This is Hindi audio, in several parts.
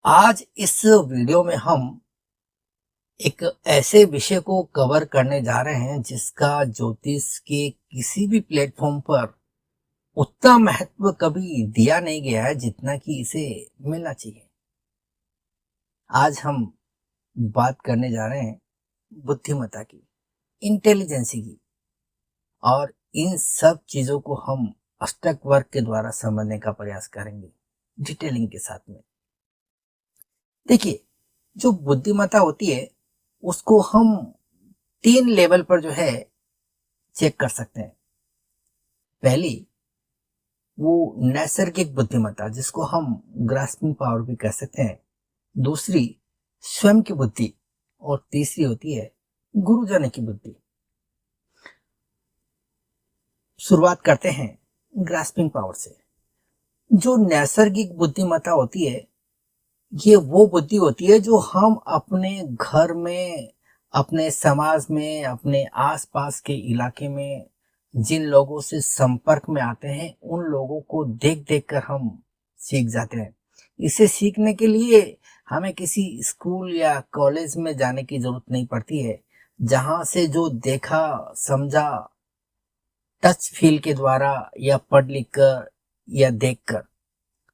आज इस वीडियो में हम एक ऐसे विषय को कवर करने जा रहे हैं जिसका ज्योतिष के किसी भी प्लेटफॉर्म पर उतना महत्व कभी दिया नहीं गया है जितना कि इसे मिलना चाहिए। आज हम बात करने जा रहे हैं बुद्धिमत्ता की, इंटेलिजेंसी की, और इन सब चीजों को हम अष्टक वर्ग के द्वारा समझने का प्रयास करेंगे डिटेलिंग के साथ में। देखिए, जो बुद्धिमत्ता होती है उसको हम 3 लेवल पर जो है चेक कर सकते हैं। पहली, वो नैसर्गिक बुद्धिमत्ता जिसको हम ग्रास्पिंग पावर भी कह सकते हैं। दूसरी, स्वयं की बुद्धि। और तीसरी होती है गुरुजन की बुद्धि। शुरुआत करते हैं ग्रास्पिंग पावर से। जो नैसर्गिक बुद्धिमत्ता होती है, ये वो बुद्धि होती है जो हम अपने घर में, अपने समाज में, अपने आसपास के इलाके में जिन लोगों से संपर्क में आते हैं उन लोगों को देख देख कर हम सीख जाते हैं। इसे सीखने के लिए हमें किसी स्कूल या कॉलेज में जाने की जरूरत नहीं पड़ती है। जहां से जो देखा समझा, टच फील के द्वारा या पढ़ लिख कर या देख कर,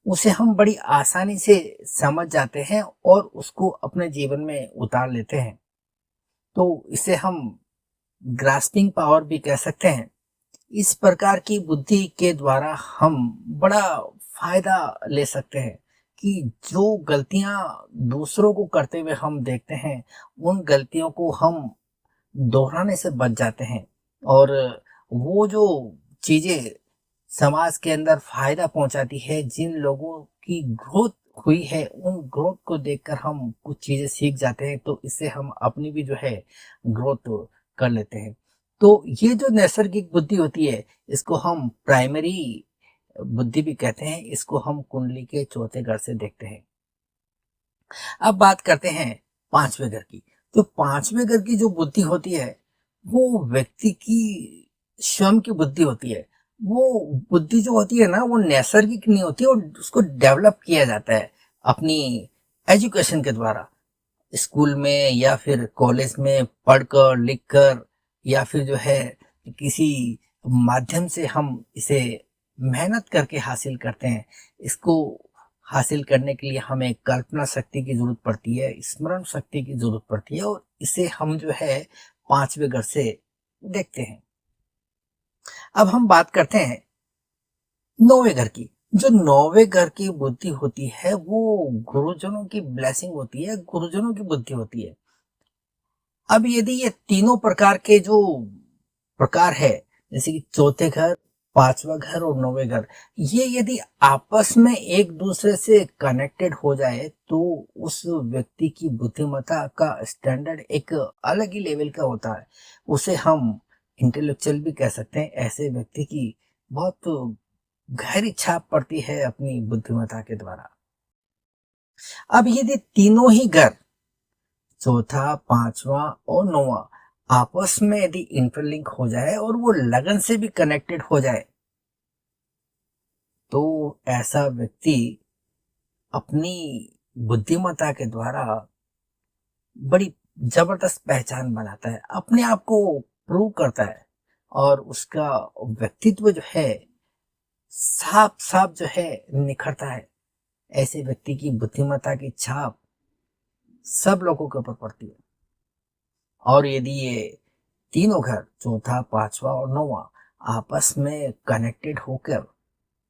उसे हम बड़ी आसानी से समझ जाते हैं और उसको अपने जीवन में उतार लेते हैं। तो इसे हम ग्रास्पिंग पावर भी कह सकते हैं। इस प्रकार की बुद्धि के द्वारा हम बड़ा फायदा ले सकते हैं कि जो गलतियां दूसरों को करते हुए हम देखते हैं उन गलतियों को हम दोहराने से बच जाते हैं। और वो जो चीजें समाज के अंदर फायदा पहुंचाती है, जिन लोगों की ग्रोथ हुई है उन ग्रोथ को देखकर हम कुछ चीजें सीख जाते हैं, तो इससे हम अपनी भी जो है ग्रोथ कर लेते हैं। तो ये जो नैसर्गिक बुद्धि होती है इसको हम प्राइमरी बुद्धि भी कहते हैं। इसको हम कुंडली के चौथे घर से देखते हैं। अब बात करते हैं पांचवें घर की। तो पांचवें घर की जो बुद्धि होती है वो व्यक्ति की स्वयं की बुद्धि होती है। वो बुद्धि जो होती है ना, वो नैसर्गिक नहीं होती और उसको डेवलप किया जाता है अपनी एजुकेशन के द्वारा। स्कूल में या फिर कॉलेज में पढ़कर लिख कर या फिर जो है किसी माध्यम से हम इसे मेहनत करके हासिल करते हैं। इसको हासिल करने के लिए हमें कल्पना शक्ति की जरूरत पड़ती है, स्मरण शक्ति की जरूरत पड़ती है, और इसे हम जो है पांचवें घर से देखते हैं। अब हम बात करते हैं नौवें घर की। जो नौवें घर की बुद्धि होती है वो गुरुजनों की ब्लेसिंग होती है, गुरुजनों की बुद्धि होती है। अब यदि ये तीनों प्रकार के जो प्रकार है, जैसे कि चौथे घर, पांचवा घर और नौवें घर, ये यदि आपस में एक दूसरे से कनेक्टेड हो जाए तो उस व्यक्ति की बुद्धिमत्ता का स्टैंडर्ड एक अलग ही लेवल का होता है। उसे हम इंटेलेक्चुअल भी कह सकते हैं। ऐसे व्यक्ति की बहुत गहरी छाप पड़ती है अपनी बुद्धिमत्ता के द्वारा। अब यदि तीनों ही घर, चौथा, पांचवा और नौवा, आपस में यदि इंटरलिंक हो जाए और वो लगन से भी कनेक्टेड हो जाए, तो ऐसा व्यक्ति अपनी बुद्धिमत्ता के द्वारा बड़ी जबरदस्त पहचान बनाता है, अपने आप को प्रूव करता है, और उसका व्यक्तित्व जो है साफ साफ जो है निखरता है। ऐसे व्यक्ति की बुद्धिमत्ता की छाप सब लोगों के ऊपर पड़ती है। और यदि ये तीनों घर, चौथा, पांचवा और नौवा, आपस में कनेक्टेड होकर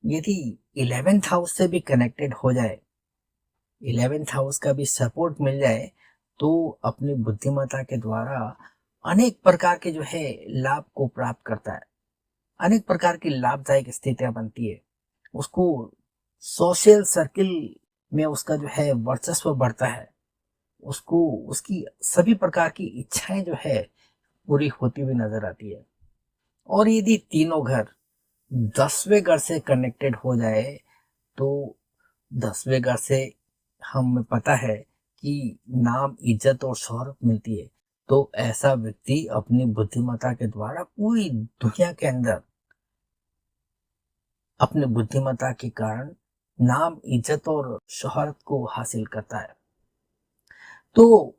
यदि 11th हाउस से भी कनेक्टेड हो जाए, 11th हाउस का भी सपोर्ट मिल जाए, तो अपनी बुद्धिमत्ता के द्वारा अनेक प्रकार के जो है लाभ को प्राप्त करता है। अनेक प्रकार की लाभदायक स्थितियां बनती है। उसको सोशल सर्किल में उसका जो है वर्चस्व बढ़ता है। उसको उसकी सभी प्रकार की इच्छाएं जो है पूरी होती हुई नजर आती है। और यदि तीनों घर 10वें घर से कनेक्टेड हो जाए, तो 10वें घर से हमें पता है कि नाम, इज्जत और शोहरत मिलती है। तो ऐसा व्यक्ति अपनी बुद्धिमत्ता के द्वारा पूरी दुनिया के अंदर अपने बुद्धिमत्ता के कारण नाम, इज्जत और शोहरत को हासिल करता है। तो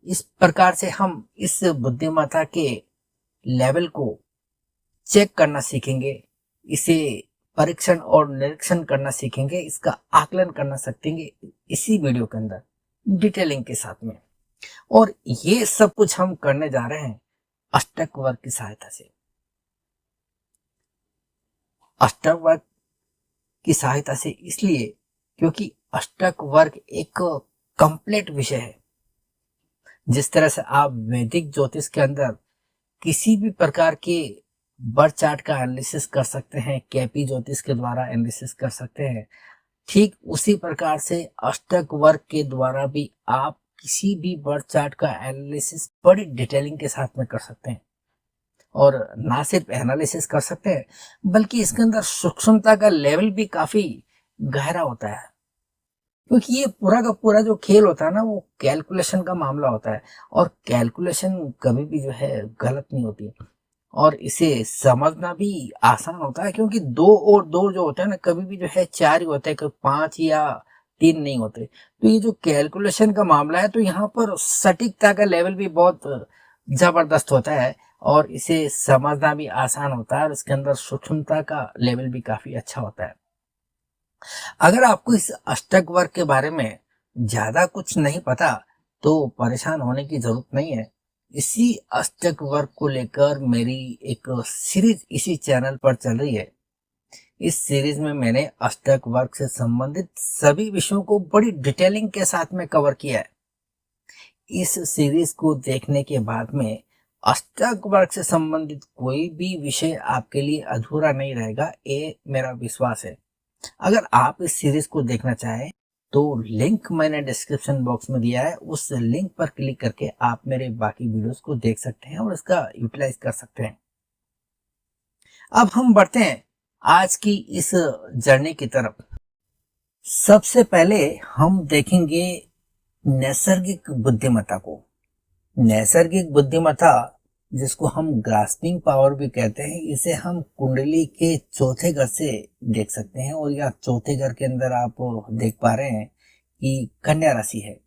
इस प्रकार से हम इस बुद्धिमत्ता के लेवल को चेक करना सीखेंगे, इसे परीक्षण और निरीक्षण करना सीखेंगे, इसका आकलन करना सीखेंगे इसी वीडियो के अंदर डिटेलिंग के साथ में। और ये सब कुछ हम करने जा रहे हैं अष्टक वर्ग की सहायता से। अष्टक वर्ग की सहायता से इसलिए क्योंकि अष्टक वर्ग एक कंप्लीट विषय है। जिस तरह से आप वैदिक ज्योतिष के अंदर किसी भी प्रकार के बर्थ चार्ट का एनालिसिस कर सकते हैं, केपी ज्योतिष के द्वारा एनालिसिस कर सकते हैं, ठीक उसी प्रकार से अष्टक वर्ग के द्वारा भी आप किसी भी बर्थ चार्ट का एनालिसिस बड़ी डिटेलिंग के साथ में कर सकते हैं। और ना सिर्फ एनालिसिस कर सकते हैं बल्कि इसके अंदर सूक्ष्मता का लेवल भी काफी गहरा होता है, क्योंकि ये पूरा का पूरा जो खेल होता है ना, वो कैलकुलेशन का मामला होता है। और कैलकुलेशन कभी भी जो है गलत नहीं होती, और इसे समझना भी आसान होता है, क्योंकि 2 और 2 जो होता है ना, कभी भी जो है 4 ही होते हैं, कभी 5 या 3 नहीं होते। तो ये जो कैलकुलेशन का मामला है, तो यहाँ पर सटीकता का लेवल भी बहुत जबरदस्त होता है और इसे समझना भी आसान होता है, और इसके अंदर सूक्ष्मता का लेवल भी काफी अच्छा होता है। अगर आपको इस अष्टक वर्ग के बारे में ज्यादा कुछ नहीं पता तो परेशान होने की जरूरत नहीं है। इसी अष्टक वर्ग को लेकर मेरी एक सीरीज इसी चैनल पर चल रही है। इस सीरीज में मैंने अष्टक वर्ग से संबंधित सभी विषयों को बड़ी डिटेलिंग के साथ में कवर किया है। इस सीरीज को देखने के बाद में अष्टक वर्ग से संबंधित कोई भी विषय आपके लिए अधूरा नहीं रहेगा, ये मेरा विश्वास है। अगर आप इस सीरीज को देखना चाहें तो लिंक मैंने डिस्क्रिप्शन बॉक्स में दिया है, उस लिंक पर क्लिक करके आप मेरे बाकी वीडियोस को देख सकते हैं और इसका यूटिलाइज कर सकते हैं। अब हम बढ़ते हैं आज की इस जर्नी की तरफ। सबसे पहले हम देखेंगे नैसर्गिक बुद्धिमत्ता को। नैसर्गिक बुद्धिमत्ता, जिसको हम ग्रास्पिंग पावर भी कहते हैं, इसे हम कुंडली के चौथे घर से देख सकते हैं। और यह चौथे घर के अंदर आप देख पा रहे हैं कि कन्या राशि है,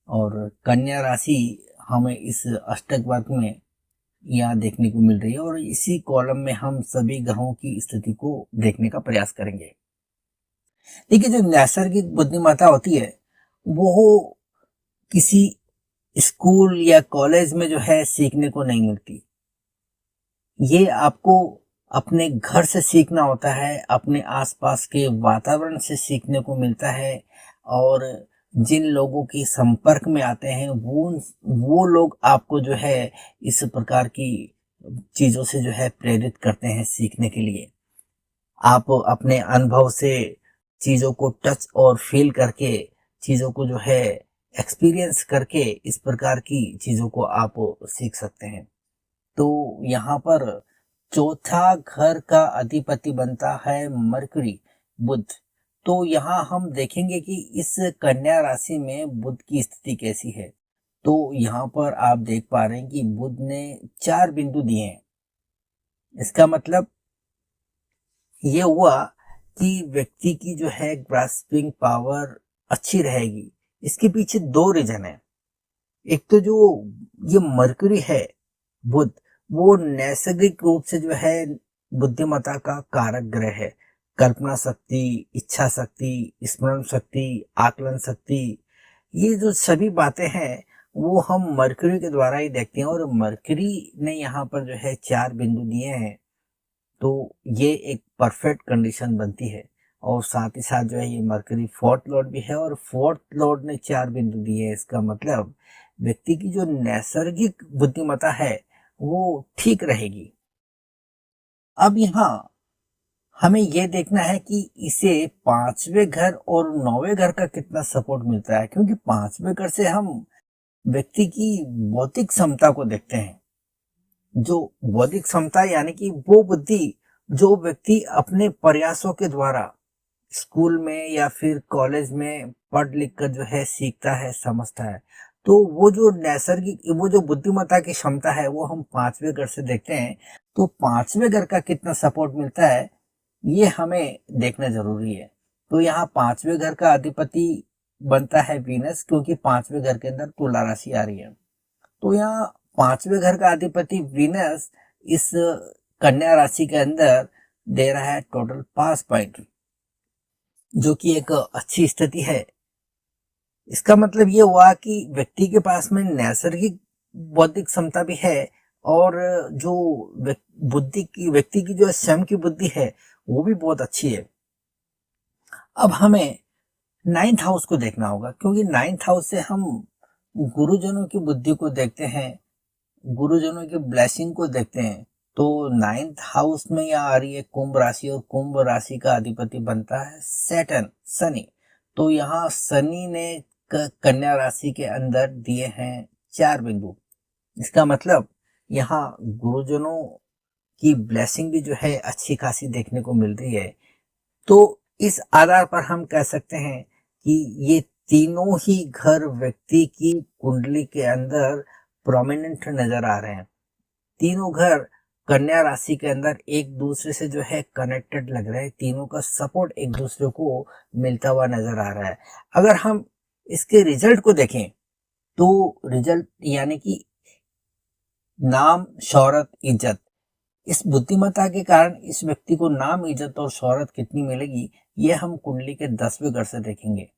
और कन्या राशि हमें इस अष्टक वर्ग में यहाँ देखने को मिल रही है। और इसी कॉलम में हम सभी ग्रहों की स्थिति को देखने का प्रयास करेंगे। देखिए, जो नैसर्गिक बुद्धिमत्ता होती है वो किसी स्कूल या कॉलेज में जो है सीखने को नहीं मिलती। ये आपको अपने घर से सीखना होता है, अपने आसपास के वातावरण से सीखने को मिलता है। और जिन लोगों के संपर्क में आते हैं वो लोग आपको जो है इस प्रकार की चीजों से जो है प्रेरित करते हैं सीखने के लिए। आप अपने अनुभव से चीजों को टच और फील करके, चीजों को जो है एक्सपीरियंस करके इस प्रकार की चीजों को आप सीख सकते हैं। तो यहाँ पर चौथा घर का अधिपति बनता है मरकरी, बुध। तो यहाँ हम देखेंगे कि इस कन्या राशि में बुध की स्थिति कैसी है। तो यहाँ पर आप देख पा रहे हैं कि बुध ने 4 बिंदु दिए हैं। इसका मतलब ये हुआ कि व्यक्ति की जो है ग्रास्पिंग पावर अच्छी रहेगी। इसके पीछे 2 रीजन है। एक तो जो ये मरकरी है, बुध, वो नैसर्गिक रूप से जो है बुद्धिमत्ता का कारक ग्रह है। कल्पना शक्ति, इच्छा शक्ति, स्मरण शक्ति, आकलन शक्ति, ये जो सभी बातें हैं वो हम मरकरी के द्वारा ही देखते हैं। और मरकरी ने यहाँ पर जो है 4 बिंदु दिए हैं, तो ये एक परफेक्ट कंडीशन बनती है। और साथ ही साथ जो है ये मरकरी 4th लॉर्ड भी है, और 4th लॉर्ड ने 4 बिंदु दिए हैं। इसका मतलब व्यक्ति की जो नैसर्गिक बुद्धिमत्ता है वो ठीक रहेगी। अब यहाँ हमें यह देखना है कि इसे 5वें घर और 9वें घर का कितना सपोर्ट मिलता है, क्योंकि 5वें घर से हम व्यक्ति की बौद्धिक क्षमता को देखते हैं। जो बौद्धिक क्षमता यानी कि वो बुद्धि जो व्यक्ति अपने प्रयासों के द्वारा स्कूल में या फिर कॉलेज में पढ़ लिख कर जो है सीखता है, समझता है। तो वो जो नैसर्गिक, वो जो बुद्धिमत्ता की क्षमता है वो हम 5वें घर से देखते हैं। तो 5वें घर का कितना सपोर्ट मिलता है ये हमें देखना जरूरी है। तो यहाँ पांचवें घर का अधिपति बनता है वीनस, क्योंकि पांचवें घर के अंदर तुला राशि आ रही है। तो यहाँ पांचवें घर का अधिपति वीनस इस कन्या राशि के अंदर दे रहा है टोटल 5 पॉइंट, जो कि एक अच्छी स्थिति है। इसका मतलब ये हुआ कि व्यक्ति के पास में नैसर्गिक बौद्धिक क्षमता भी है, और जो व्यक्ति की जो स्वयं की बुद्धि है वो भी बहुत अच्छी है। अब हमें 9th हाउस को देखना होगा, क्योंकि 9th हाउस से हम गुरुजनों की बुद्धि को देखते हैं, गुरुजनों की ब्लेसिंग को देखते हैं। तो 9th हाउस में यह आ रही है कुंभ राशि, और कुंभ राशि का अधिपति बनता है सैटर्न, शनि। तो यहाँ शनि ने कन्या राशि के अंदर दिए हैं 4 बिंदु। इसका मतलब यहाँ गुरुजनों की ब्लेसिंग भी जो है अच्छी खासी देखने को मिल रही है। तो इस आधार पर हम कह सकते हैं कि ये तीनों ही घर व्यक्ति की कुंडली के अंदर प्रोमिनेंट नजर आ रहे हैं। तीनों घर कन्या राशि के अंदर एक दूसरे से जो है कनेक्टेड लग रहे हैं, तीनों का सपोर्ट एक दूसरे को मिलता हुआ नजर आ रहा है। अगर हम इसके रिजल्ट को देखें तो रिजल्ट यानी कि नाम, शोहरत, इज्जत, इस बुद्धिमत्ता के कारण इस व्यक्ति को नाम, इज्जत और शोहरत कितनी मिलेगी, ये हम कुंडली के 10वें घर से देखेंगे।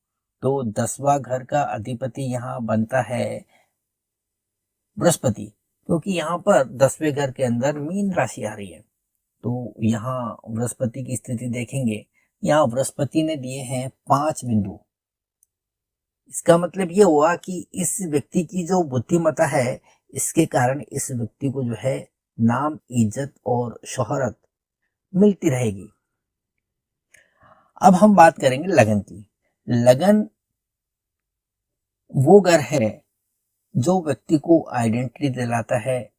तो 10वां घर का अधिपति यहाँ बनता है बृहस्पति, क्योंकि यहाँ पर 10वें घर के अंदर मीन राशि आ रही है। तो यहाँ बृहस्पति की स्थिति देखेंगे, यहाँ बृहस्पति ने दिए हैं 5 बिंदु। इसका मतलब ये हुआ कि इस व्यक्ति की जो बुद्धिमत्ता है, इसके कारण इस व्यक्ति को जो है नाम, इज्जत और शोहरत मिलती रहेगी। अब हम बात करेंगे लगन की। लगन वो घर है जो व्यक्ति को आइडेंटिटी दिलाता है,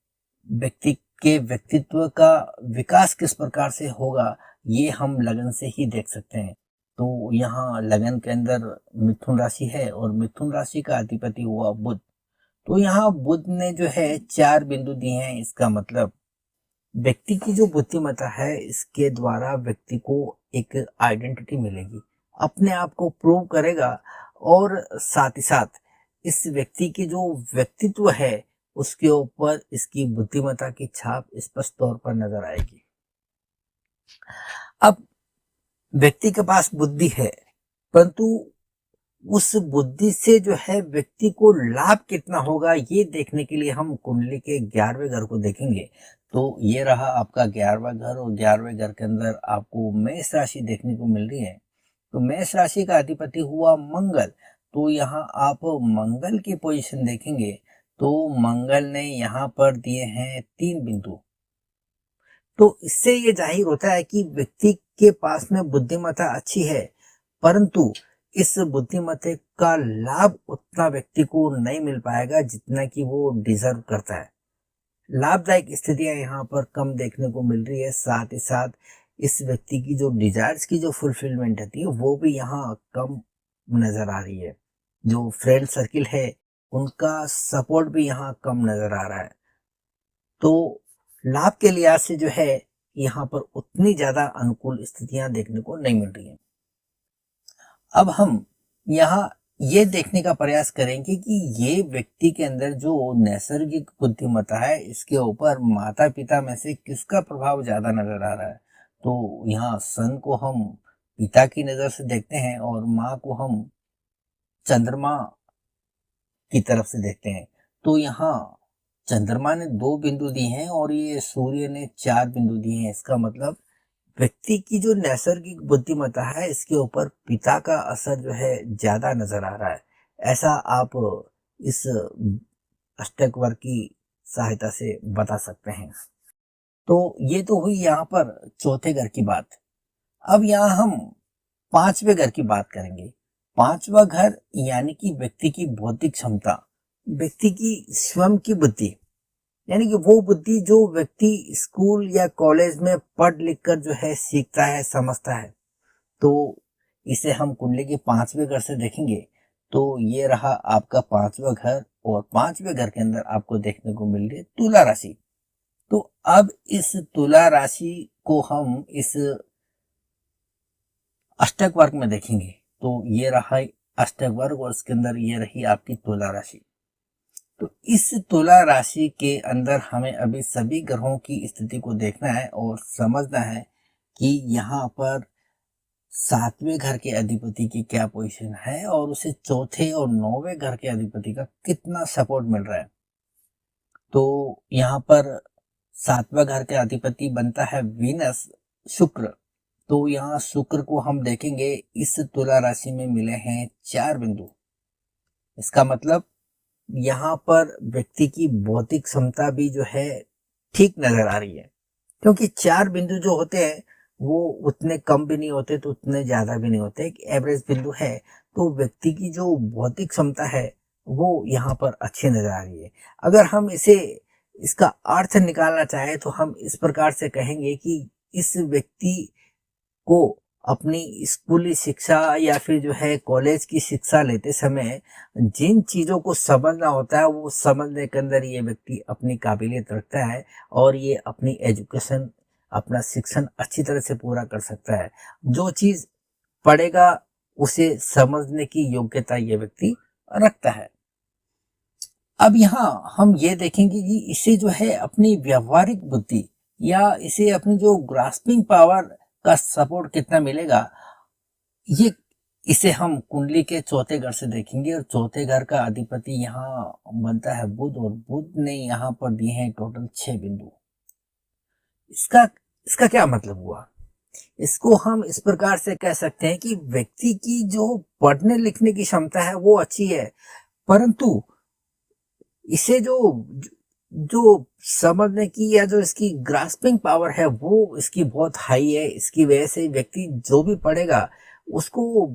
व्यक्ति के व्यक्तित्व का विकास किस प्रकार से होगा ये हम लगन से ही देख सकते हैं। तो यहाँ लगन के अंदर मिथुन राशि है, और मिथुन राशि का अधिपति हुआ बुध। तो यहाँ बुध ने जो है 4 बिंदु दिए हैं। इसका मतलब व्यक्ति की जो बुद्धिमत्ता है, इसके द्वारा व्यक्ति को एक आइडेंटिटी मिलेगी, अपने आप को प्रूव करेगा, और साथ ही साथ इस व्यक्ति की जो व्यक्तित्व है उसके ऊपर इसकी बुद्धिमत्ता की छाप स्पष्ट तौर पर नजर आएगी। अब व्यक्ति के पास बुद्धि है, परंतु उस बुद्धि से जो है व्यक्ति को लाभ कितना होगा ये देखने के लिए हम कुंडली के 11वें घर को देखेंगे। तो ये रहा आपका 11वां घर, और 11वें घर के अंदर आपको मेष राशि देखने को मिल रही है। तो मेष राशि का अधिपति हुआ मंगल। तो यहाँ आप मंगल की पोजीशन देखेंगे, तो मंगल ने यहाँ पर दिए हैं 3 बिंदु। तो इससे ये जाहिर होता है कि व्यक्ति के पास में बुद्धिमत्ता अच्छी है, परंतु इस बुद्धिमत्ता का लाभ उतना व्यक्ति को नहीं मिल पाएगा जितना कि वो डिजर्व करता है। लाभदायक स्थितियां यहाँ पर कम देखने को मिल रही है। साथ ही साथ इस व्यक्ति की जो डिजायर्स की जो फुलफिलमेंट होती है वो भी यहाँ कम नजर आ रही है। जो फ्रेंड सर्किल है उनका सपोर्ट भी यहाँ कम नजर आ रहा है। तो लाभ के लिहाज से जो है यहाँ पर उतनी ज्यादा अनुकूल स्थितियां देखने को नहीं मिल रही है। अब हम यहाँ ये देखने का प्रयास करेंगे कि ये व्यक्ति के अंदर जो नैसर्गिक बुद्धिमत्ता है, इसके ऊपर माता पिता में से किसका प्रभाव ज्यादा नजर आ रहा है। तो यहाँ सन को हम पिता की नजर से देखते हैं, और माँ को हम चंद्रमा की तरफ से देखते हैं। तो यहाँ चंद्रमा ने 2 बिंदु दिए हैं, और ये सूर्य ने 4 बिंदु दिए हैं। इसका मतलब व्यक्ति की जो नैसर्गिक बुद्धिमत्ता है, इसके ऊपर पिता का असर जो है ज्यादा नजर आ रहा है। ऐसा आप इस अष्टक वर्ग की सहायता से बता सकते हैं। तो ये तो हुई यहाँ पर चौथे घर की बात। अब यहाँ हम 5वें घर की बात करेंगे। 5वां घर यानी कि व्यक्ति की बौद्धिक क्षमता, व्यक्ति की स्वयं की बुद्धि, यानी कि वो बुद्धि जो व्यक्ति स्कूल या कॉलेज में पढ़ लिख कर जो है सीखता है, समझता है। तो इसे हम कुंडली के 5वें घर से देखेंगे। तो ये रहा आपका 5वां घर, और 5वें घर के अंदर आपको देखने को मिल रही है तुला राशि। तो अब इस तुला राशि को हम इस अष्टक वर्ग में देखेंगे तो ये रहा अष्टक वर्ग और इसके अंदर ये रही आपकी तुला राशि। तो इस तुला राशि के अंदर हमें अभी सभी ग्रहों की स्थिति को देखना है और समझना है कि यहाँ पर सातवें घर के अधिपति की क्या पोजीशन है और उसे चौथे और नौवें घर के अधिपति का कितना सपोर्ट मिल रहा है। तो यहाँ पर सातवां घर के अधिपति बनता है वीनस, शुक्र। तो यहाँ शुक्र को हम देखेंगे, इस तुला राशि में मिले हैं 4 बिंदु। इसका मतलब यहाँ पर व्यक्ति की बौद्धिक क्षमता भी जो है ठीक नजर आ रही है, क्योंकि 4 बिंदु जो होते हैं वो उतने कम भी नहीं होते तो उतने ज्यादा भी नहीं होते, एक एवरेज बिंदु है। तो व्यक्ति की जो बौद्धिक क्षमता है वो यहाँ पर अच्छी नजर आ रही है। अगर हम इसका अर्थ निकालना चाहे तो हम इस प्रकार से कहेंगे कि इस व्यक्ति को अपनी स्कूली शिक्षा या फिर जो है कॉलेज की शिक्षा लेते समय जिन चीजों को समझना होता है वो समझने के अंदर ये व्यक्ति अपनी काबिलियत रखता है और ये अपनी एजुकेशन, अपना शिक्षण अच्छी तरह से पूरा कर सकता है। जो चीज पढ़ेगा उसे समझने की योग्यता ये व्यक्ति रखता है। अब यहाँ हम ये देखेंगे कि इसे जो है अपनी व्यवहारिक बुद्धि या इसे अपनी जो ग्रास्पिंग पावर का सपोर्ट कितना मिलेगा, ये इसे हम कुंडली के चौथे घर से देखेंगे। और चौथे घर का अधिपति यहाँ बनता है बुध और बुध ने यहाँ पर दिए हैं टोटल 6 बिंदु। इसका क्या मतलब हुआ? इसको हम इस प्रकार से कह सकते हैं कि व्यक्ति की जो पढ़ने लिखने की क्षमता है वो अच्छी है, परंतु इसे जो जो समझने की या जो इसकी ग्रास्पिंग पावर है वो इसकी बहुत हाई है। इसकी वजह से व्यक्ति जो भी पढ़ेगा उसको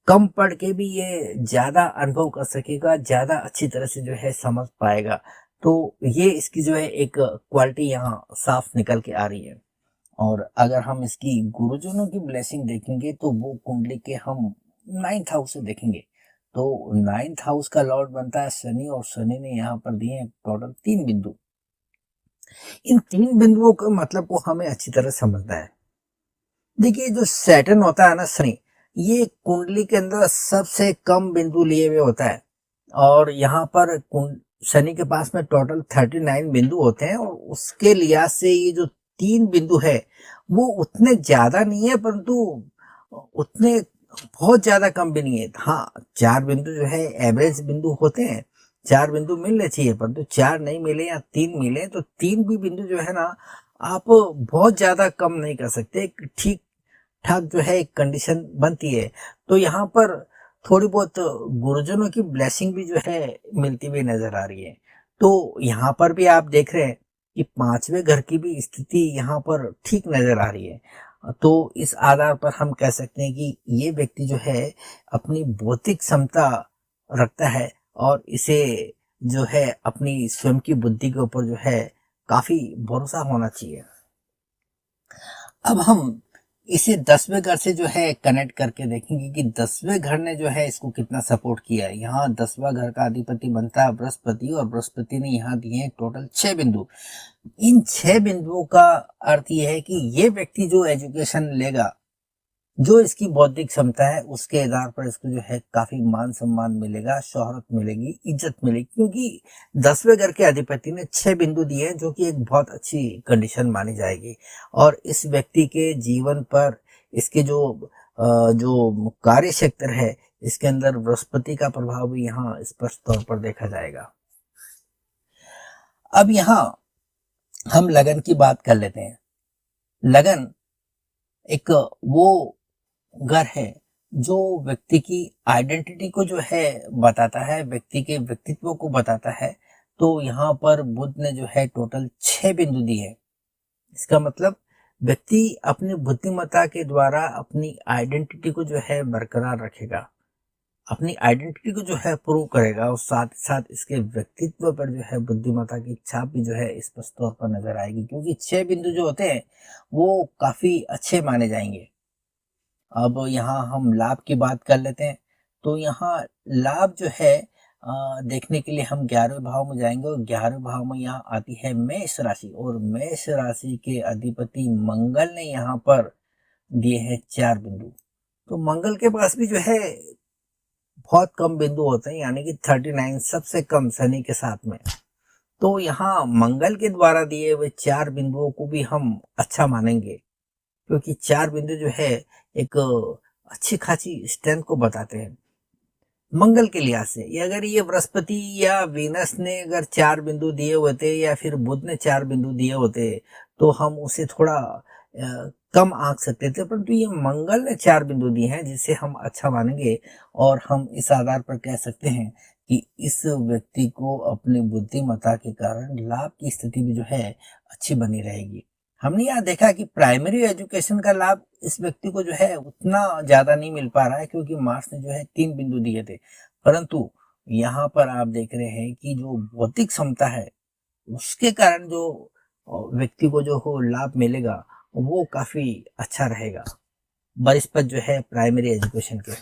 कम पढ़ के भी ये ज्यादा अनुभव कर सकेगा, ज्यादा अच्छी तरह से जो है समझ पाएगा। तो ये इसकी जो है एक क्वालिटी यहाँ साफ निकल के आ रही है। और अगर हम इसकी गुरुजनों की ब्लेसिंग देखेंगे तो वो कुंडली के हम 9th हाउस से देखेंगे। तो 9th हाउस का लॉर्ड बनता है शनि और शनि ने यहाँ पर दिए टोटल 3 बिंदु। इन 3 बिंदुओं के मतलब को हमें अच्छी तरह समझना है। देखिए, जो सैटर्न होता है ना, शनि, ये कुंडली के अंदर सबसे कम बिंदु लिए हुए होता है और यहाँ पर शनि के पास में टोटल 39 बिंदु होते हैं और उसके लिहाज से ये जो 3 बिंदु है वो उतने ज्यादा नहीं है, परंतु उतने बहुत ज्यादा कम भी नहीं है। हाँ, 4 बिंदु जो है एवरेज बिंदु होते हैं, 4 बिंदु मिलने चाहिए, परंतु 4 नहीं मिले या 3 मिले तो 3 भी बिंदु जो है ना आप बहुत ज्यादा कम नहीं कर सकते, ठीक ठाक जो है एक कंडीशन बनती है। तो यहाँ पर थोड़ी बहुत गुरुजनों की ब्लेसिंग भी जो है मिलती हुई नजर आ रही है। तो यहाँ पर भी आप देख रहे हैं कि 5वें घर की भी स्थिति यहाँ पर ठीक नजर आ रही है। तो इस आधार पर हम कह सकते हैं कि ये व्यक्ति जो है अपनी बौद्धिक क्षमता रखता है और इसे जो है अपनी स्वयं की बुद्धि के ऊपर जो है काफी भरोसा होना चाहिए। अब हम इसे 10वें घर से जो है कनेक्ट करके देखेंगे कि 10वें घर ने जो है इसको कितना सपोर्ट किया है। यहाँ 10वां घर का अधिपति बनता है बृहस्पति और बृहस्पति ने यहाँ दिए हैं टोटल 6 बिंदु। इन 6 बिंदुओं का अर्थ यह है कि ये व्यक्ति जो एजुकेशन लेगा, जो इसकी बौद्धिक क्षमता है उसके आधार पर इसको जो है काफी मान सम्मान मिलेगा, शोहरत मिलेगी, इज्जत मिलेगी, क्योंकि 10वें घर के अधिपति ने 6 बिंदु दिए हैं जो कि एक बहुत अच्छी कंडीशन मानी जाएगी। और इस व्यक्ति के जीवन पर इसके जो कार्य क्षेत्र है इसके अंदर बृहस्पति का प्रभाव भी यहाँ स्पष्ट तौर पर देखा जाएगा। अब यहाँ हम लगन की बात कर लेते हैं। लगन एक वो घर है जो व्यक्ति की आइडेंटिटी को जो है बताता है, व्यक्ति के व्यक्तित्व को बताता है। तो यहाँ पर बुध ने जो है टोटल 6 बिंदु दिए हैं। इसका मतलब व्यक्ति अपनी बुद्धिमत्ता के द्वारा अपनी आइडेंटिटी को जो है बरकरार रखेगा, अपनी आइडेंटिटी को जो है प्रूव करेगा और साथ ही साथ इसके व्यक्तित्व पर जो है बुद्धिमत्ता की छाप भी जो है स्पष्ट तौर पर नजर आएगी, क्योंकि 6 बिंदु जो होते हैं वो काफी अच्छे माने जाएंगे। अब यहाँ हम लाभ की बात कर लेते हैं। तो यहाँ लाभ जो है देखने के लिए हम 11वें भाव में जाएंगे और 11वें भाव में यहाँ आती है मेष राशि और मेष राशि के अधिपति मंगल ने यहाँ पर दिए हैं 4 बिंदु। तो मंगल के पास भी जो है बहुत कम बिंदु होते हैं, यानी कि 39 सबसे कम शनि के साथ में। तो यहाँ मंगल के द्वारा दिए हुए 4 बिंदुओं को भी हम अच्छा मानेंगे, क्योंकि 4 बिंदु जो है एक अच्छी खासी स्ट्रेंथ को बताते हैं मंगल के लिहाज से। ये अगर ये बृहस्पति या वीनस ने अगर 4 बिंदु दिए होते या फिर बुध ने 4 बिंदु दिए होते तो हम उसे थोड़ा कम आंक सकते थे, परंतु ये मंगल ने 4 बिंदु दिए हैं जिसे हम अच्छा मानेंगे। और हम इस आधार पर कह सकते हैं कि इस व्यक्ति को अपनी बुद्धिमत्ता के कारण लाभ की स्थिति भी जो है अच्छी बनी रहेगी। हमने यहाँ देखा कि प्राइमरी एजुकेशन का लाभ इस व्यक्ति को जो है उतना ज्यादा नहीं मिल पा रहा है, क्योंकि मार्क्स ने जो है 3 बिंदु दिए थे। परंतु यहाँ पर आप देख रहे हैं कि जो बौद्धिक क्षमता है उसके कारण जो व्यक्ति को जो हो लाभ मिलेगा वो काफी अच्छा रहेगा बनिस्पत जो है प्राइमरी एजुकेशन के।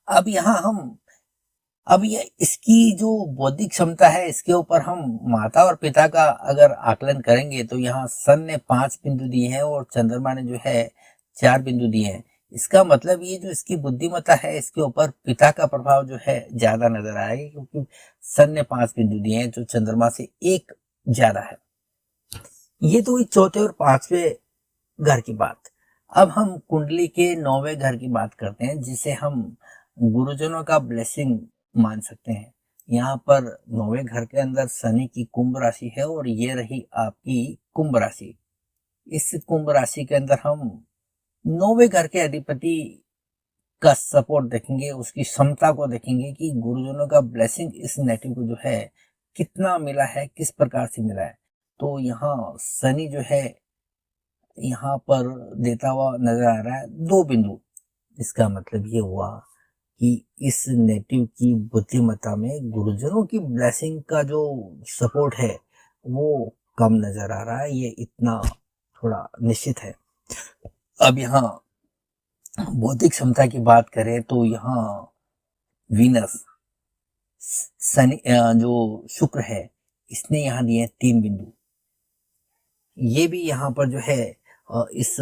अब यहाँ हम अब ये इसकी जो बौद्धिक क्षमता है इसके ऊपर हम माता और पिता का अगर आकलन करेंगे तो यहाँ सन ने 5 बिंदु दिए हैं और चंद्रमा ने जो है 4 बिंदु दिए हैं। इसका मतलब ये जो इसकी बुद्धिमत्ता है इसके ऊपर पिता का प्रभाव जो है ज्यादा नजर आएगा, क्योंकि सन ने 5 बिंदु दिए हैं जो चंद्रमा से 1 ज्यादा है। ये तो हुई चौथे और 5वें घर की बात। अब हम कुंडली के 9वें घर की बात करते हैं, जिसे हम गुरुजनों का ब्लेसिंग मान सकते हैं। यहाँ पर 9वें घर के अंदर शनि की कुंभ राशि है और ये रही आपकी कुंभ राशि। इस कुंभ राशि के अंदर हम 9वें घर के अधिपति का सपोर्ट देखेंगे, उसकी क्षमता को देखेंगे कि गुरुजनों का ब्लेसिंग इस नेटिव को जो है कितना मिला है, किस प्रकार से मिला है। तो यहाँ शनि जो है यहाँ पर देता हुआ नजर आ रहा है 2 बिंदु। इसका मतलब ये हुआ कि इस नेटिव की बुद्धिमत्ता में गुरुजनों की ब्लेसिंग का जो सपोर्ट है वो कम नजर आ रहा है, ये इतना थोड़ा निश्चित है। अब यहाँ बौद्धिक क्षमता की बात करें तो यहाँ वीनस शनि जो शुक्र है इसने यहाँ दिए 3 बिंदु। ये भी यहाँ पर जो है इस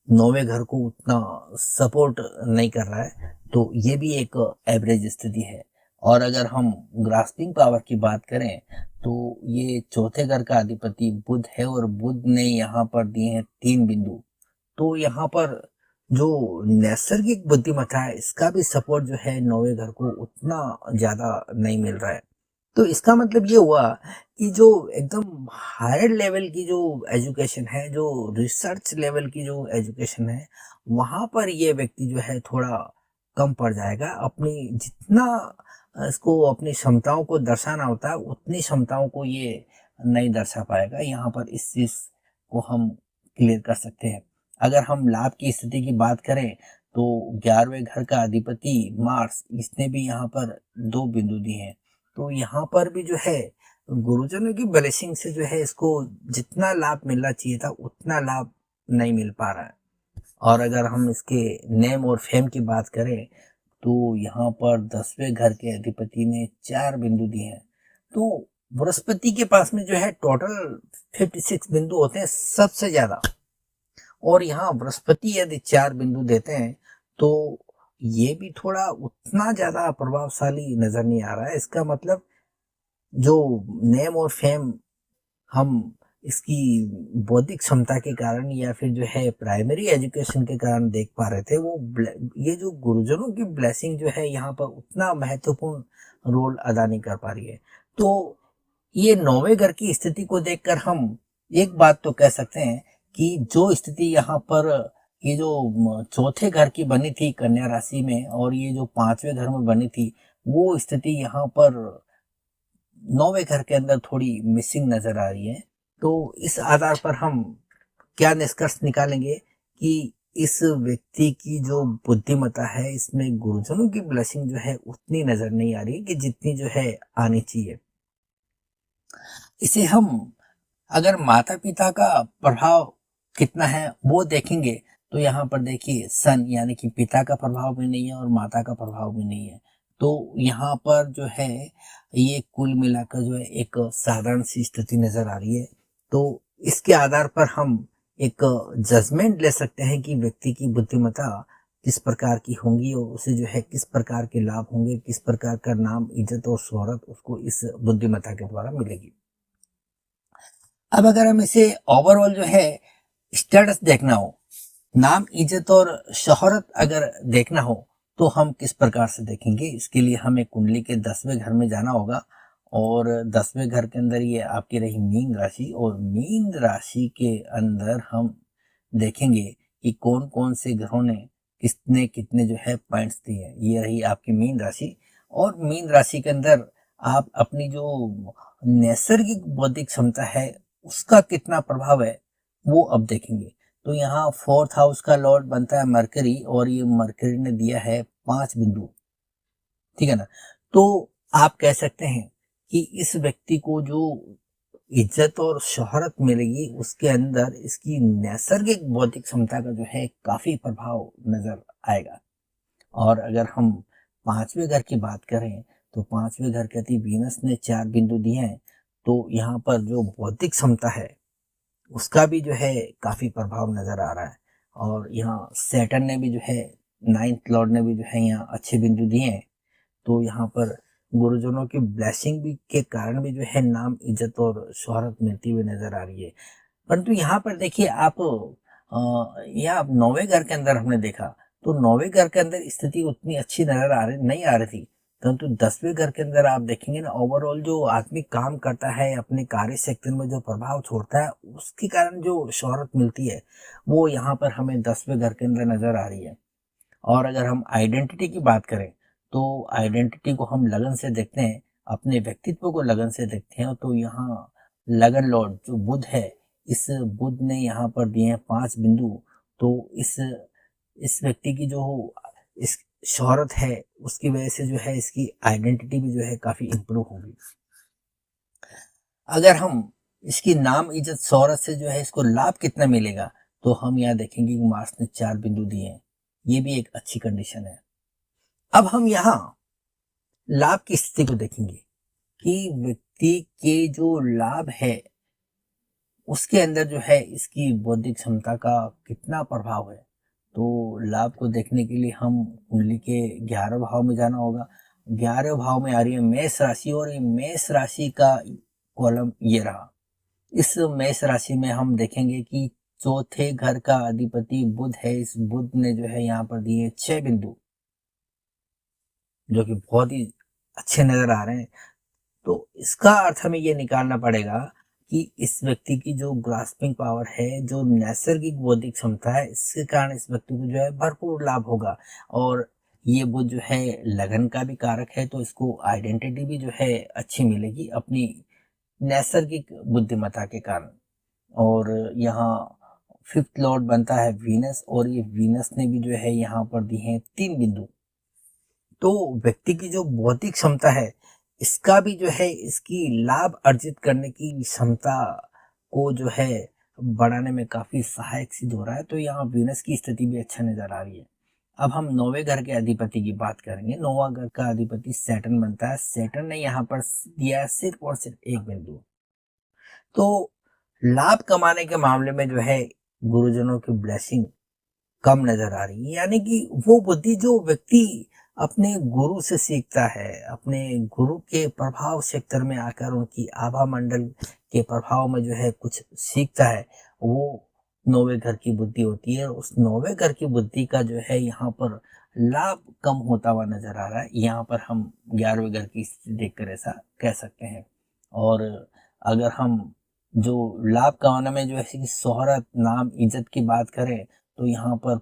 9वें घर को उतना सपोर्ट नहीं कर रहा है, तो ये भी एक एवरेज स्थिति है। और अगर हम ग्रास्पिंग पावर की बात करें तो ये चौथे घर का अधिपति बुध है और बुध ने यहाँ पर दिए हैं 3 बिंदु। तो यहाँ पर जो नैसर्गिक बुद्धिमत्ता है इसका भी सपोर्ट जो है 9वें घर को उतना ज्यादा नहीं मिल रहा है। तो इसका मतलब ये हुआ कि जो एकदम हायर लेवल की जो एजुकेशन है, जो रिसर्च लेवल की जो एजुकेशन है, वहां पर ये व्यक्ति जो है थोड़ा कम पड़ जाएगा। अपनी जितना इसको अपनी क्षमताओं को दर्शाना होता है उतनी क्षमताओं को ये नहीं दर्शा पाएगा। यहाँ पर इस चीज को हम क्लियर कर सकते हैं। अगर हम लाभ की स्थिति की बात करें तो 11वें घर का अधिपति मार्स इसने भी यहाँ पर 2 बिंदु दिए हैं। तो यहाँ पर भी जो है गुरुजनों की ब्लेसिंग से जो है इसको जितना लाभ मिलना चाहिए था उतना लाभ नहीं मिल पा रहा है। और अगर हम इसके नेम और फेम की बात करें तो यहाँ पर 10वें घर के अधिपति ने 4 बिंदु दिए हैं। तो बृहस्पति के पास में जो है टोटल 56 बिंदु होते हैं सबसे ज्यादा, और यहाँ बृहस्पति यदि 4 बिंदु देते हैं तो ये भी थोड़ा उतना ज्यादा प्रभावशाली नजर नहीं आ रहा है। इसका मतलब जो नेम और फेम हम इसकी बौद्धिक क्षमता के कारण या फिर जो है प्राइमरी एजुकेशन के कारण देख पा रहे थे, वो ये जो गुरुजनों की ब्लेसिंग जो है यहाँ पर उतना महत्वपूर्ण रोल अदा नहीं कर पा रही है। तो ये 9वें घर की स्थिति को देखकर हम एक बात तो कह सकते हैं कि जो स्थिति यहाँ पर ये जो चौथे घर की बनी थी कन्या राशि में और ये जो 5वें घर में बनी थी, वो स्थिति यहाँ पर 9वें घर के अंदर थोड़ी मिसिंग नजर आ रही है। तो इस आधार पर हम क्या निष्कर्ष निकालेंगे कि इस व्यक्ति की जो बुद्धिमत्ता है इसमें गुरुजनों की ब्लेसिंग जो है उतनी नजर नहीं आ रही कि जितनी जो है आनी चाहिए। इसे हम अगर माता पिता का प्रभाव कितना है वो देखेंगे तो यहाँ पर देखिए सन यानी कि पिता का प्रभाव भी नहीं है और माता का प्रभाव भी नहीं है। तो यहाँ पर जो है ये कुल मिलाकर जो है एक साधारण सी स्थिति नजर आ रही है। तो इसके आधार पर हम एक जजमेंट ले सकते हैं कि व्यक्ति की बुद्धिमत्ता किस प्रकार की होंगी और उसे जो है किस प्रकार के लाभ होंगे, किस प्रकार का नाम, इज्जत और शोहरत उसको इस बुद्धिमत्ता के द्वारा मिलेगी। अब अगर हम इसे ओवरऑल जो है स्टेटस देखना हो, नाम, इज्जत और शोहरत अगर देखना हो तो हम किस प्रकार से देखेंगे? इसके लिए हमें कुंडली के 10वें घर में जाना होगा और 10वें घर के अंदर ये आपकी रही मीन राशि, और मीन राशि के अंदर हम देखेंगे कि कौन कौन से ग्रहों ने कितने कितने जो है पॉइंट्स दिए हैं। ये रही आपकी मीन राशि, और मीन राशि के अंदर आप अपनी जो नैसर्गिक बौद्धिक क्षमता है उसका कितना प्रभाव है वो अब देखेंगे। तो यहाँ 4th हाउस का लॉर्ड बनता है मरकरी, और ये मरकरी ने दिया है 5 बिंदु, ठीक है ना। तो आप कह सकते हैं कि इस व्यक्ति को जो इज्जत और शोहरत मिलेगी उसके अंदर इसकी नैसर्गिक बौद्धिक क्षमता का जो है काफी प्रभाव नजर आएगा। और अगर हम 5वें घर की बात करें तो 5वें घर के अति वीनस ने 4 बिंदु दिए हैं, तो यहाँ पर जो बौद्धिक क्षमता है उसका भी जो है काफी प्रभाव नजर आ रहा है। और यहाँ सैटर्न ने भी जो है 9th लॉर्ड ने भी जो है यहाँ अच्छे बिंदु दिए हैं। तो यहाँ पर गुरुजनों की ब्लेसिंग भी के कारण भी जो है नाम, इज्जत और शोहरत मिलती हुई नजर आ रही है। परंतु यहाँ पर देखिए आप यहाँ 9वें घर के अंदर हमने देखा तो 9वें घर के अंदर स्थिति उतनी अच्छी नजर आ रही नहीं आ रही थी, परंतु 10वें घर के अंदर आप देखेंगे ना, ओवरऑल जो आदमी काम करता है अपने कार्य क्षेत्र में जो प्रभाव छोड़ता है उसके कारण जो शोहरत मिलती है वो यहाँ पर हमें 10वें घर के अंदर नजर आ रही है। और अगर हम आइडेंटिटी की बात करें तो आइडेंटिटी को हम लगन से देखते हैं, अपने व्यक्तित्व को लगन से देखते हैं। तो यहाँ लगन लॉर्ड जो बुध है, इस बुध ने यहाँ पर दिए हैं 5 बिंदु। तो इस व्यक्ति की जो इस शोहरत है उसकी वजह से जो है इसकी आइडेंटिटी भी जो है काफी इंप्रूव होगी। अगर हम इसकी नाम, इज्जत, शोहरत से जो है इसको लाभ कितना मिलेगा तो हम यहाँ देखेंगे कि मार्स ने 4 बिंदु दिए हैं, ये भी एक अच्छी कंडीशन है। अब हम यहाँ लाभ की स्थिति को देखेंगे कि व्यक्ति के जो लाभ है उसके अंदर जो है इसकी बौद्धिक क्षमता का कितना प्रभाव है। तो लाभ को देखने के लिए हम कुंडली के 11वें भाव में जाना होगा। 11वें भाव में आ रही है मेष राशि, और ये मेष राशि का कॉलम ये रहा। इस मेष राशि में हम देखेंगे कि चौथे घर का अधिपति बुध है। इस बुध ने जो है यहाँ पर दिए 6 बिंदु जो कि बहुत ही अच्छे नजर आ रहे हैं। तो इसका अर्थ हमें ये निकालना पड़ेगा कि इस व्यक्ति की जो ग्रास्पिंग पावर है, जो नैसर्गिक बौद्धिक क्षमता है, इसके कारण इस व्यक्ति को जो है भरपूर लाभ होगा। और ये बुध जो है लगन का भी कारक है, तो इसको आइडेंटिटी भी जो है अच्छी मिलेगी अपनी नैसर्गिक बुद्धिमत्ता के कारण। और यहाँ 5th लॉर्ड बनता है वीनस, और ये वीनस ने भी जो है यहाँ पर दी है 3 बिंदु। तो व्यक्ति की जो बौद्धिक क्षमता है इसका भी जो है इसकी लाभ अर्जित करने की क्षमता को जो है बढ़ाने में काफी सहायक सिद्ध हो रहा है। तो यहाँ वीनस की स्थिति भी अच्छा नजर आ रही है। अब हम 9वें घर के अधिपति की बात करेंगे। 9वां घर का अधिपति सैटर्न बनता है। सैटर्न ने यहाँ पर दिया है सिर्फ और सिर्फ 1 बिंदु। तो लाभ कमाने के मामले में जो है गुरुजनों की ब्लेसिंग कम नजर आ रही है, यानी कि वो बुद्धि जो व्यक्ति अपने गुरु से सीखता है, अपने गुरु के प्रभाव क्षेत्र में आकर उनकी आभा मंडल के प्रभाव में जो है कुछ सीखता है, वो 9वें घर की बुद्धि होती है। उस 9वें घर की बुद्धि का जो है यहाँ पर लाभ कम होता हुआ नजर आ रहा है। यहाँ पर हम 11वें घर की स्थिति देखकर ऐसा कह सकते हैं। और अगर हम जो लाभ कमाने में जो है शोहरत, नाम, इज्जत की बात करें तो यहाँ पर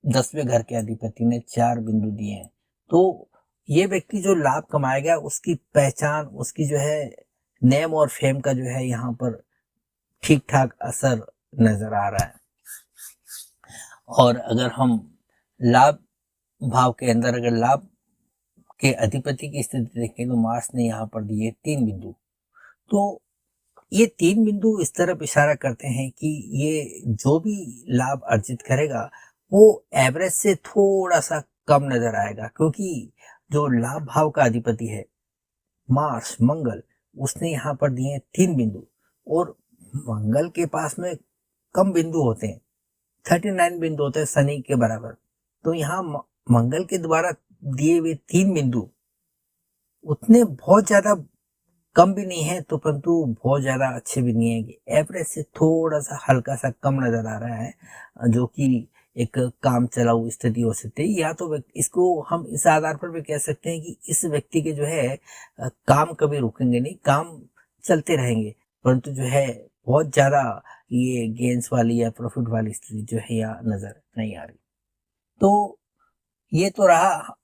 10वें घर के अधिपति ने 4 बिंदु दिए हैं। तो ये व्यक्ति जो लाभ कमाएगा उसकी पहचान, उसकी जो है नेम और फेम का जो है यहाँ पर ठीक ठाक असर नजर आ रहा है। और अगर हम लाभ भाव के अंदर अगर लाभ के अधिपति की स्थिति देखें तो मार्स ने यहाँ पर दिए 3 बिंदु। तो ये 3 बिंदु इस तरफ इशारा करते हैं कि ये जो भी लाभ अर्जित करेगा वो एवरेज से थोड़ा सा कम नजर आएगा, क्योंकि जो लाभ भाव का अधिपति है मार्स, मंगल, उसने यहाँ पर दिए 3 बिंदु। और मंगल के पास में कम बिंदु होते हैं, 39 बिंदु होते हैं शनि के बराबर। तो यहाँ मंगल के द्वारा दिए हुए 3 बिंदु उतने बहुत ज्यादा कम भी नहीं है, तो परंतु बहुत ज्यादा अच्छे भी नहीं है कि एवरेज से थोड़ा सा हल्का सा कम नजर आ रहा है, जो कि एक काम चलाऊ स्थिति हो सकती है। या तो इसको हम इस आधार पर भी कह सकते हैं कि इस व्यक्ति के जो है काम कभी रुकेंगे नहीं, काम चलते रहेंगे, परंतु जो है बहुत ज्यादा ये गेन्स वाली या प्रॉफिट वाली स्थिति जो है यहाँ नजर नहीं आ रही। तो ये तो रहा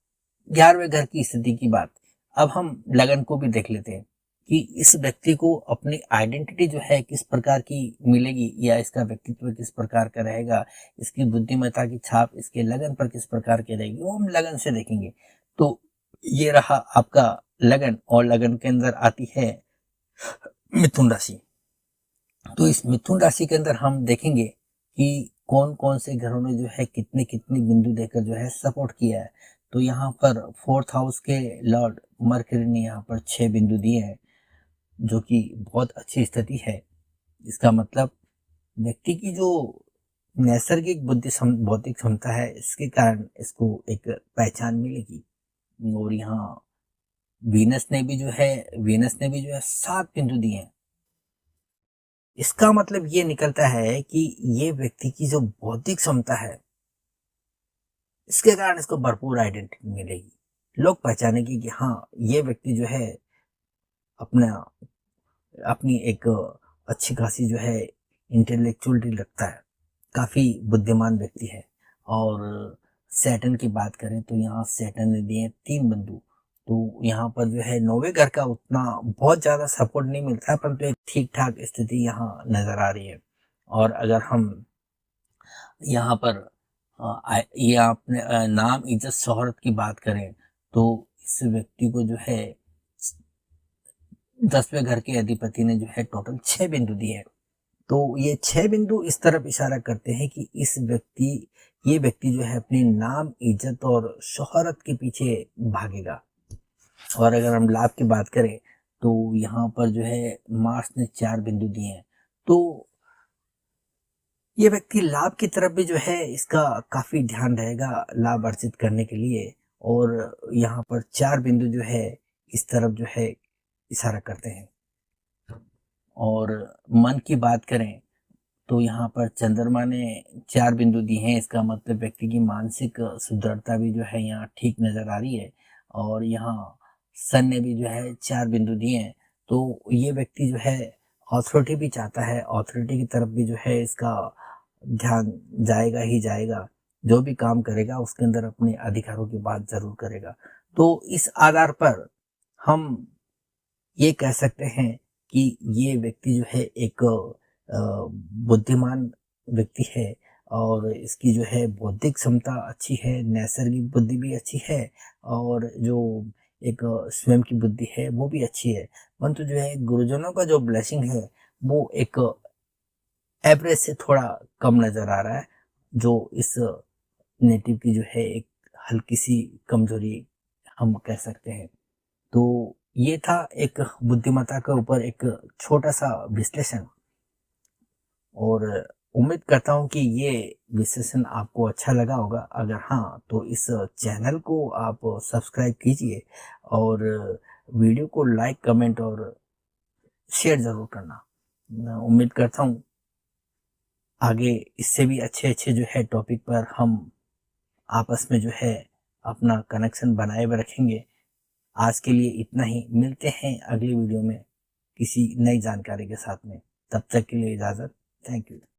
11वें घर की स्थिति की बात। अब हम लगन को भी देख लेते हैं कि इस व्यक्ति को अपनी आइडेंटिटी जो है किस प्रकार की मिलेगी, या इसका व्यक्तित्व किस प्रकार का रहेगा, इसकी बुद्धिमत्ता की छाप इसके लगन पर किस प्रकार की रहेगी, वो हम लगन से देखेंगे। तो ये रहा आपका लगन, और लगन के अंदर आती है मिथुन राशि। तो इस मिथुन राशि के अंदर हम देखेंगे कि कौन कौन से घरों ने जो है कितने कितने बिंदु देकर जो है सपोर्ट किया है। तो यहाँ पर 4th हाउस के लॉर्ड मरकरी ने यहाँ पर 6 बिंदु दिए हैं, जो कि बहुत अच्छी स्थिति है। इसका मतलब व्यक्ति की जो नैसर्गिक बौद्धिक क्षमता है, इसके कारण इसको एक पहचान मिलेगी। और यहाँ वीनस ने भी जो है 7 बिंदु दिए हैं। इसका मतलब ये निकलता है कि ये व्यक्ति की जो बौद्धिक क्षमता है, इसके कारण इसको भरपूर आइडेंटिटी मिलेगी। लोग पहचानेंगे कि हाँ, ये व्यक्ति जो है अपनी एक अच्छी खासी जो है इंटेलेक्चुअलिटी रखता है, काफी बुद्धिमान व्यक्ति है। और सैटर्न की बात करें तो यहाँ सैटर्न ने दिए 3 बिंदु। तो यहाँ पर जो है 9वें घर का उतना बहुत ज्यादा सपोर्ट नहीं मिलता है, परंतु एक ठीक ठाक स्थिति यहाँ नजर आ रही है। और अगर हम यहाँ पर ये आपने नाम इज्जत शोहरत की बात करें तो इस व्यक्ति को जो है 10वें घर के अधिपति ने जो है टोटल 6 बिंदु दिए हैं। तो ये 6 बिंदु इस तरफ इशारा करते हैं कि ये व्यक्ति जो है अपनी नाम इज्जत और शोहरत के पीछे भागेगा। और अगर हम लाभ की बात करें तो यहाँ पर जो है मार्स ने 4 बिंदु दिए हैं। तो ये व्यक्ति लाभ की तरफ भी जो है इसका काफी ध्यान रहेगा लाभ अर्जित करने के लिए। और यहाँ पर 4 बिंदु जो है इस तरफ जो है इशारा करते हैं। और मन की बात करें तो यहाँ पर चंद्रमा ने 4 बिंदु दिए हैं। इसका मतलब व्यक्ति की मानसिक सुदृढ़ता भी जो है यहाँ ठीक नजर आ रही है। और यहाँ सन ने भी जो है 4 बिंदु दिए हैं। तो ये व्यक्ति जो है ऑथोरिटी भी चाहता है, ऑथोरिटी की तरफ भी जो है इसका ध्यान जाएगा ही जाएगा। जो भी काम करेगा उसके अंदर अपने अधिकारों की बात जरूर करेगा। तो इस आधार पर हम ये कह सकते हैं कि ये व्यक्ति जो है एक बुद्धिमान व्यक्ति है, और इसकी जो है बौद्धिक क्षमता अच्छी है, नैसर्गिक बुद्धि भी अच्छी है, और जो एक स्वयं की बुद्धि है वो भी अच्छी है। परंतु जो है गुरुजनों का जो ब्लेसिंग है वो एक एवरेज से थोड़ा कम नजर आ रहा है, जो इस नेटिव की जो है एक हल्की सी कमजोरी हम कह सकते हैं। तो ये था एक बुद्धिमत्ता के ऊपर एक छोटा सा विश्लेषण, और उम्मीद करता हूँ कि ये विश्लेषण आपको अच्छा लगा होगा। अगर हाँ, तो इस चैनल को आप सब्सक्राइब कीजिए, और वीडियो को लाइक कमेंट और शेयर जरूर करना। मैं उम्मीद करता हूँ आगे इससे भी अच्छे अच्छे जो है टॉपिक पर हम आपस में जो है अपना कनेक्शन बनाए हुए रखेंगे। आज के लिए इतना ही, मिलते हैं अगली वीडियो में किसी नई जानकारी के साथ में। तब तक के लिए इजाजत, थैंक यू।